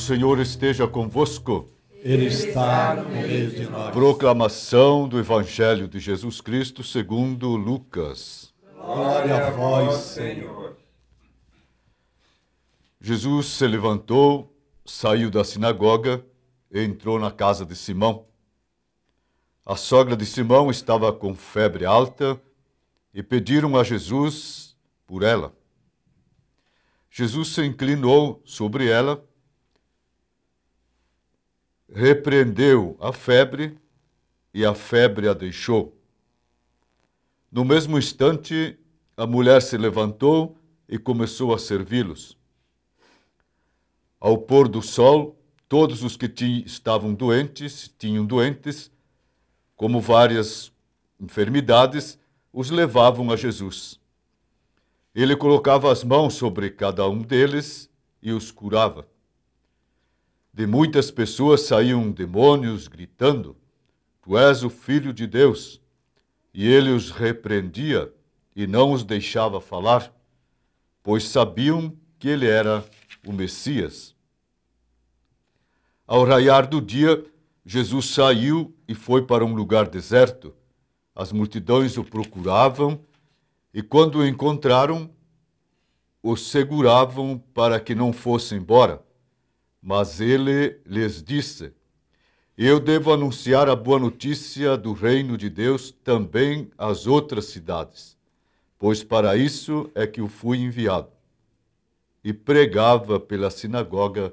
Senhor esteja convosco. Ele está no meio de nós. Proclamação do Evangelho de Jesus Cristo segundo Lucas. Glória a vós, Senhor. Jesus se levantou, saiu da sinagoga e entrou na casa de Simão. A sogra de Simão estava com febre alta e pediram a Jesus por ela. Jesus se inclinou sobre ela, repreendeu a febre e a febre a deixou. No mesmo instante, a mulher se levantou e começou a servi-los. Ao pôr do sol, todos os que estavam doentes, como várias enfermidades, os levavam a Jesus. Ele colocava as mãos sobre cada um deles e os curava. De muitas pessoas saíam demônios gritando: Tu és o Filho de Deus. E ele os repreendia e não os deixava falar, pois sabiam que ele era o Messias. Ao raiar do dia, Jesus saiu e foi para um lugar deserto. As multidões o procuravam e, quando o encontraram, o seguravam para que não fosse embora. Mas ele lhes disse: Eu devo anunciar a boa notícia do reino de Deus também às outras cidades, pois para isso é que eu fui enviado. E pregava pela sinagoga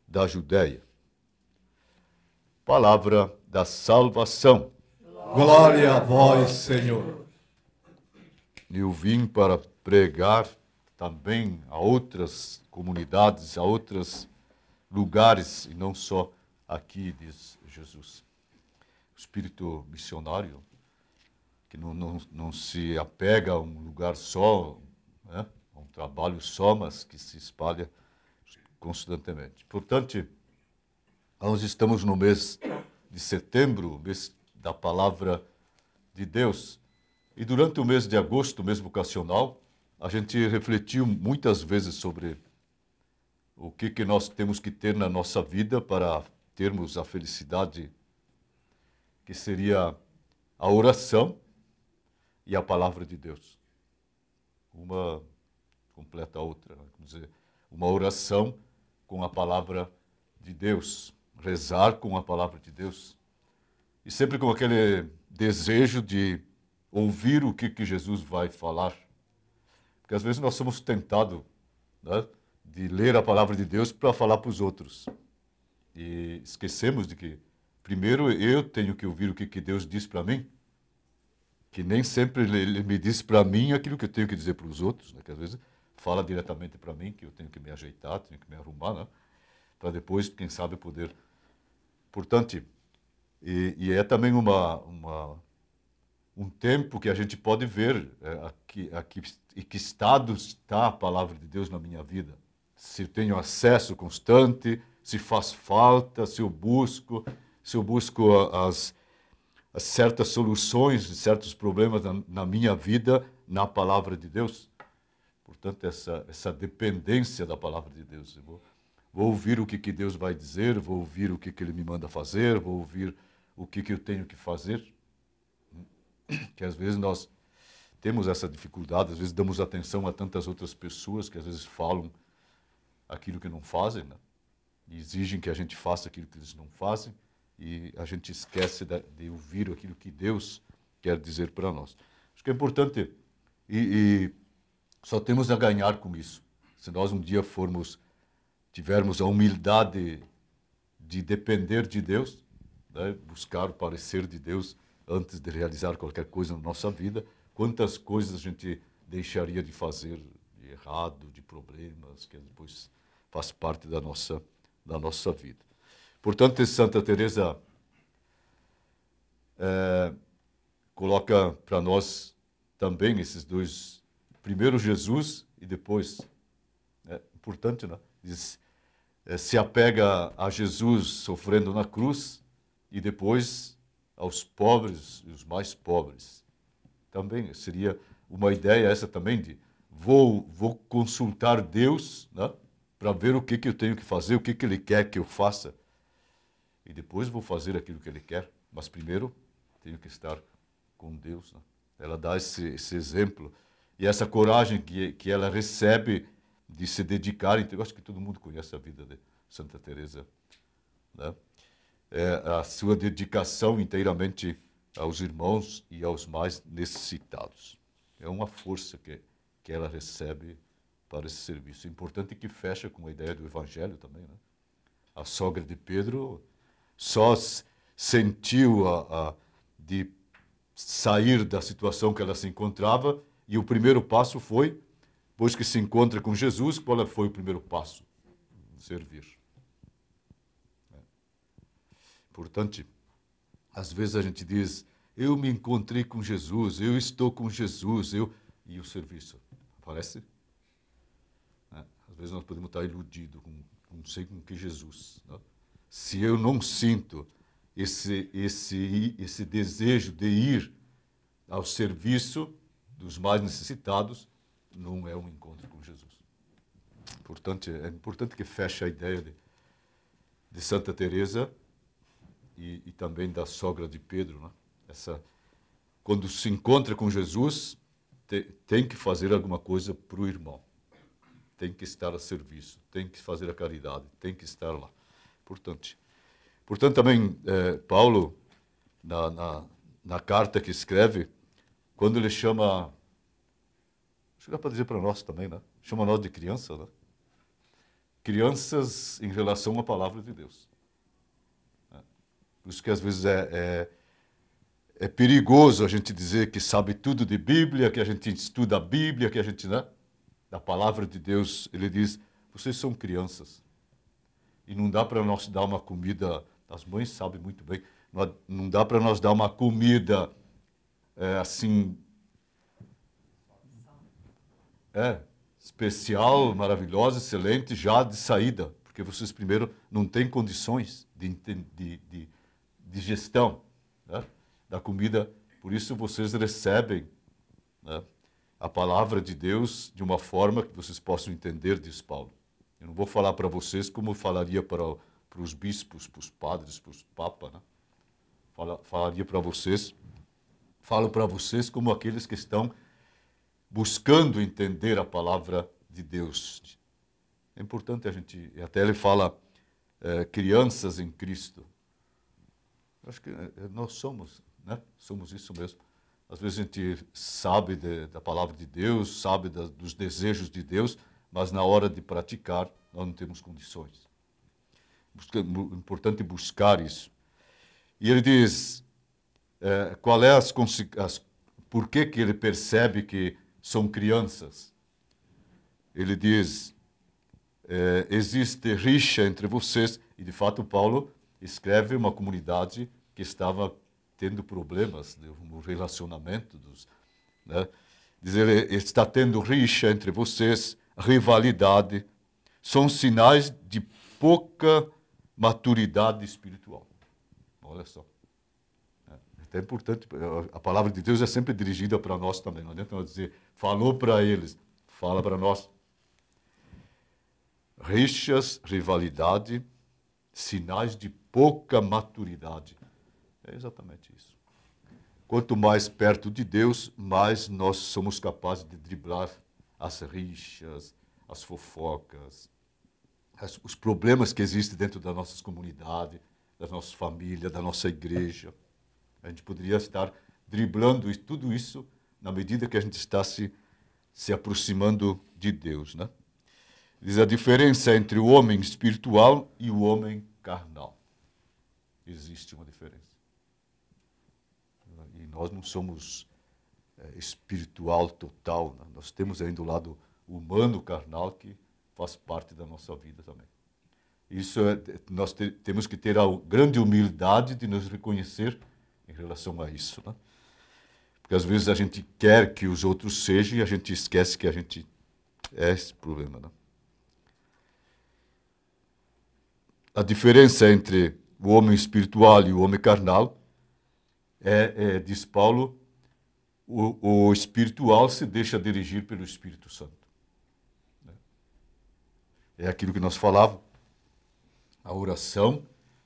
da Judéia. Palavra da salvação. Glória a vós, Senhor. Eu vim para pregar também a outras comunidades, a outros lugares, e não só aqui, diz Jesus. O espírito missionário, que não se apega a um lugar só, né? A um trabalho só, mas que se espalha constantemente. Portanto, nós estamos no mês de setembro, mês da palavra de Deus. E durante o mês de agosto, mês vocacional, a gente refletiu muitas vezes sobre o que nós temos que ter na nossa vida para termos a felicidade, que seria a oração e a palavra de Deus. Uma completa a outra. Quer dizer, uma oração com a palavra de Deus. Rezar com a palavra de Deus. E sempre com aquele desejo de ouvir o que Jesus vai falar. Porque às vezes nós somos tentados, né, de ler a palavra de Deus para falar para os outros. E esquecemos de que, primeiro, eu tenho que ouvir o que Deus diz para mim, que nem sempre ele me diz para mim aquilo que eu tenho que dizer para os outros, né? Que às vezes fala diretamente para mim, que eu tenho que me ajeitar, tenho que me arrumar, né? Para depois, quem sabe, poder... Portanto, e é também um tempo que a gente pode ver em que estado está a palavra de Deus na minha vida. Se eu tenho acesso constante, se faz falta, se eu busco as certas soluções de certos problemas na minha vida, na palavra de Deus. Portanto, essa dependência da palavra de Deus. Eu vou ouvir o que Deus vai dizer, vou ouvir o que Ele me manda fazer, vou ouvir o que eu tenho que fazer. Que às vezes nós temos essa dificuldade, às vezes damos atenção a tantas outras pessoas que às vezes falam aquilo que não fazem, né? E exigem que a gente faça aquilo que eles não fazem, e a gente esquece de ouvir aquilo que Deus quer dizer para nós. Acho que é importante, e só temos a ganhar com isso. Se nós um dia tivermos a humildade de depender de Deus, né? Buscar o parecer de Deus antes de realizar qualquer coisa na nossa vida, quantas coisas a gente deixaria de fazer de errado, de problemas, que depois faz parte da nossa vida. Portanto, Santa Teresa coloca para nós também esses dois, primeiro Jesus e depois, importante, né? Diz, se apega a Jesus sofrendo na cruz e depois aos pobres e os mais pobres. Também seria uma ideia essa também de vou consultar Deus, né? para ver o que, que eu tenho que fazer, o que, que Ele quer que eu faça. E depois vou fazer aquilo que Ele quer. Mas primeiro tenho que estar com Deus. Né? Ela dá esse exemplo. E essa coragem que ela recebe de se dedicar. Então, eu acho que todo mundo conhece a vida de Santa Teresa, né? A sua dedicação inteiramente aos irmãos e aos mais necessitados. É uma força que ela recebe para esse serviço. Importante que fecha com a ideia do Evangelho também. Né? A sogra de Pedro só sentiu de sair da situação que ela se encontrava e o primeiro passo foi, depois que se encontra com Jesus, qual foi o primeiro passo? Servir. Portanto, às vezes a gente diz, eu me encontrei com Jesus, eu estou com Jesus, e o serviço aparece? Né? Às vezes nós podemos estar iludidos com não sei com que Jesus. Né? Se eu não sinto esse desejo de ir ao serviço dos mais necessitados, não é um encontro com Jesus. Portanto, é importante que feche a ideia de Santa Teresa e também da sogra de Pedro. Né? Quando se encontra com Jesus, tem que fazer alguma coisa para o irmão. Tem que estar a serviço, tem que fazer a caridade, tem que estar lá. Portanto também, Paulo, na carta que escreve, quando ele chama, acho que dá para dizer para nós também, né? Chama nós de criança, né? Crianças em relação à palavra de Deus. Por isso que às vezes é perigoso a gente dizer que sabe tudo de Bíblia, que a gente estuda a Bíblia, que a gente, né? Da palavra de Deus, ele diz, vocês são crianças. E não dá para nós dar uma comida, as mães sabem muito bem, não dá para nós dar uma comida assim, especial, maravilhosa, excelente, já de saída, porque vocês primeiro não têm condições de gestão, né, da comida, por isso vocês recebem, né, a palavra de Deus de uma forma que vocês possam entender, diz Paulo. Eu não vou falar para vocês como falaria para os bispos, para os padres, para os papas, né? Falaria para vocês, falo para vocês como aqueles que estão buscando entender a palavra de Deus. É importante a gente, até ele fala, crianças em Cristo. Eu acho que nós somos, né? Somos isso mesmo. Às vezes a gente sabe da palavra de Deus, sabe dos desejos de Deus, mas na hora de praticar nós não temos condições. É importante buscar isso. E ele diz, qual é por que ele percebe que são crianças? Ele diz, existe rixa entre vocês, e de fato Paulo escreve uma comunidade que estava tendo problemas no relacionamento né? Diz ele, está tendo rixa entre vocês, rivalidade, são sinais de pouca maturidade espiritual. Olha só. É importante, a palavra de Deus é sempre dirigida para nós também. Não adianta nós dizer, falou para eles, fala para nós. Rixas, rivalidade, sinais de pouca maturidade. É exatamente isso. Quanto mais perto de Deus, mais nós somos capazes de driblar as rixas, as fofocas, os problemas que existem dentro das nossas comunidades, da nossa família, da nossa igreja. A gente poderia estar driblando tudo isso na medida que a gente está se aproximando de Deus, né? Diz a diferença entre o homem espiritual e o homem carnal. Existe uma diferença. E nós não somos espiritual total, né? Nós temos ainda o lado humano, carnal, que faz parte da nossa vida também. Isso nós temos que ter a grande humildade de nos reconhecer em relação a isso, né? Porque às vezes a gente quer que os outros sejam e a gente esquece que a gente é esse problema, né? A diferença entre o homem espiritual e o homem carnal diz Paulo, o espiritual se deixa dirigir pelo Espírito Santo. É aquilo que nós falávamos, a oração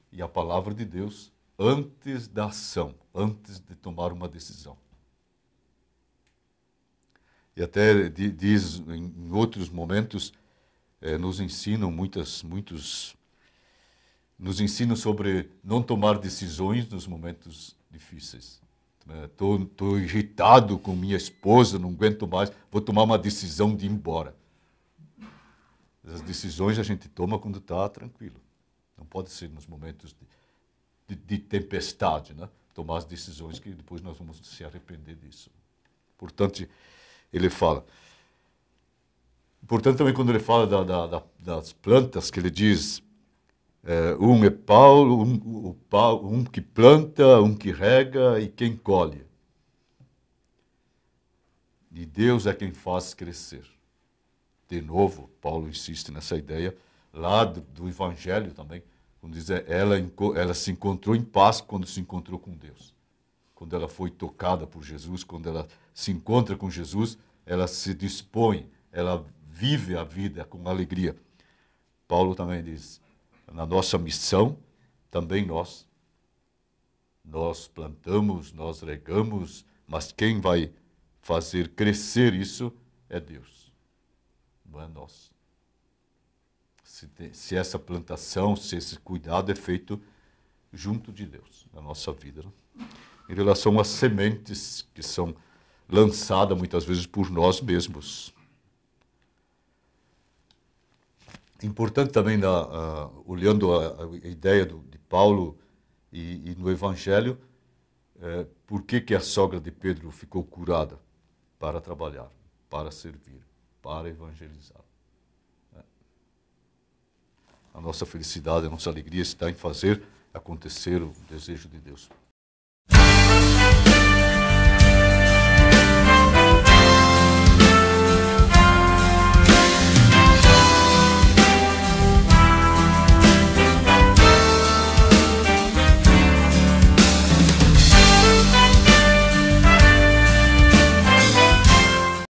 e a palavra de Deus antes da ação, antes de tomar uma decisão. E até diz em outros momentos, nos ensinam nos ensinam sobre não tomar decisões nos momentos difíceis. Estou irritado com minha esposa, não aguento mais, vou tomar uma decisão de ir embora. As decisões a gente toma quando está tranquilo. Não pode ser nos momentos de tempestade, né? Tomar as decisões que depois nós vamos se arrepender disso. Portanto, ele fala. Portanto, também quando ele fala das plantas, que ele diz, um é Paulo, um que planta, um que rega e quem colhe. E Deus é quem faz crescer. De novo, Paulo insiste nessa ideia, lá do Evangelho também, quando diz, ela se encontrou em paz quando se encontrou com Deus. Quando ela foi tocada por Jesus, quando ela se encontra com Jesus, ela se dispõe, ela vive a vida com alegria. Paulo também diz, na nossa missão, também nós plantamos, nós regamos, mas quem vai fazer crescer isso é Deus, não é nós. Se essa plantação, se esse cuidado é feito junto de Deus, na nossa vida, né? Em relação às sementes que são lançadas muitas vezes por nós mesmos. Importante também, olhando a ideia de Paulo e no Evangelho, por que a sogra de Pedro ficou curada? Para trabalhar, para servir, para evangelizar. A nossa felicidade, a nossa alegria está em fazer acontecer o desejo de Deus.